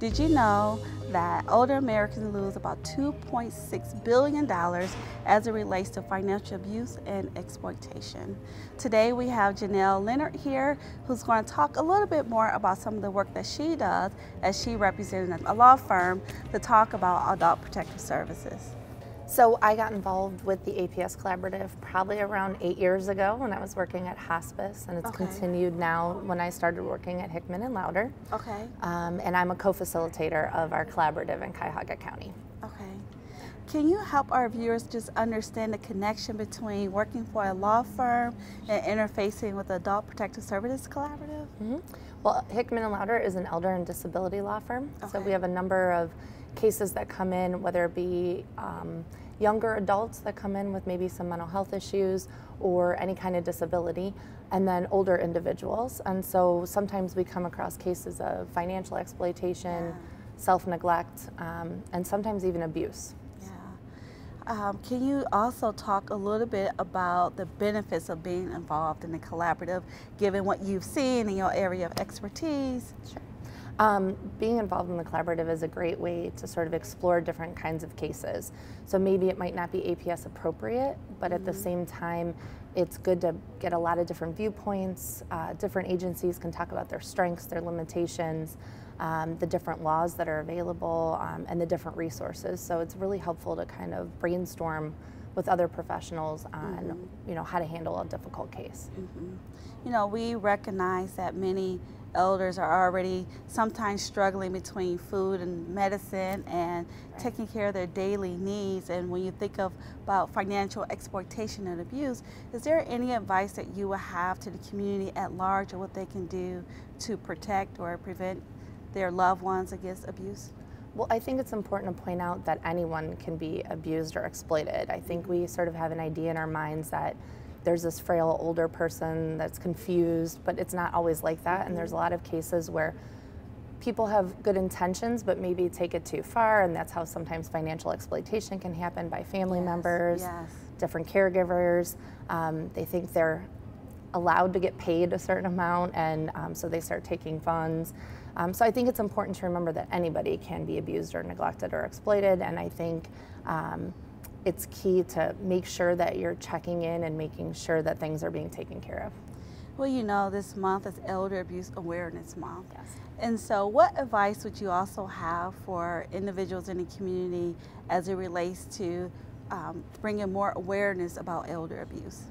Did you know that older Americans lose about $2.6 billion as it relates to financial abuse and exploitation? Today we have Janelle Leonard here, who's going to talk a little bit more about some of the work that she does as she represents a law firm to talk about adult protective services. So I got involved with the APS Collaborative probably around 8 years ago when I was working at hospice, and it's continued now when I started working at Hickman and Louder. Okay. And I'm a co-facilitator of our collaborative in Cuyahoga County. Okay. Can you help our viewers just understand the connection between working for a law firm and interfacing with the Adult Protective Services Collaborative? Well, Hickman and Louder is an elder and disability law firm. So we have a number of cases that come in, whether it be younger adults that come in with maybe some mental health issues or any kind of disability, and then older individuals. And so sometimes we come across cases of financial exploitation, self-neglect, and sometimes even abuse. Can you also talk a little bit about the benefits of being involved in the collaborative, given what you've seen in your area of expertise? Sure. Being involved in the collaborative is a great way to sort of explore different kinds of cases. So maybe it might not be APS appropriate, but at the same time, it's good to get a lot of different viewpoints. Different agencies can talk about their strengths, their limitations, the different laws that are available, and the different resources. So it's really helpful to kind of brainstorm with other professionals on how to handle a difficult case. You know, we recognize that many elders are already sometimes struggling between food and medicine and taking care of their daily needs. And when you think about financial exploitation and abuse, is there any advice that you would have to the community at large or what they can do to protect or prevent their loved ones against abuse? Well, I think it's important to point out that anyone can be abused or exploited. I think we sort of have an idea in our minds that there's this frail older person that's confused, but it's not always like that. And there's a lot of cases where people have good intentions, but maybe take it too far, and that's how sometimes financial exploitation can happen by family members, different caregivers. They think they're allowed to get paid a certain amount, and so they start taking funds. So I think it's important to remember that anybody can be abused or neglected or exploited, and I think it's key to make sure that you're checking in and making sure that things are being taken care of. Well, you know, this month is Elder Abuse Awareness Month. And so what advice would you also have for individuals in the community as it relates to bringing more awareness about elder abuse?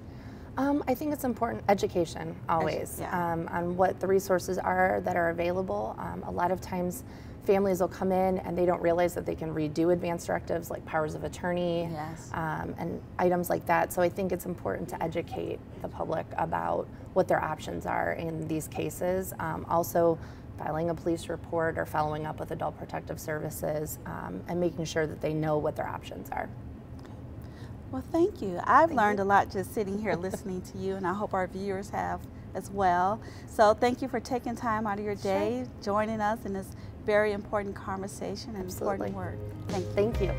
I think it's important, education always, on what the resources are that are available. A lot of times families will come in and they don't realize that they can redo advance directives like powers of attorney and items like that. So I think it's important to educate the public about what their options are in these cases. Also filing a police report or following up with Adult Protective Services and making sure that they know what their options are. Well, thank you. I've learned a lot just sitting here listening to you, and I hope our viewers have as well. So thank you for taking time out of your day, joining us in this very important conversation and important work. Thank you.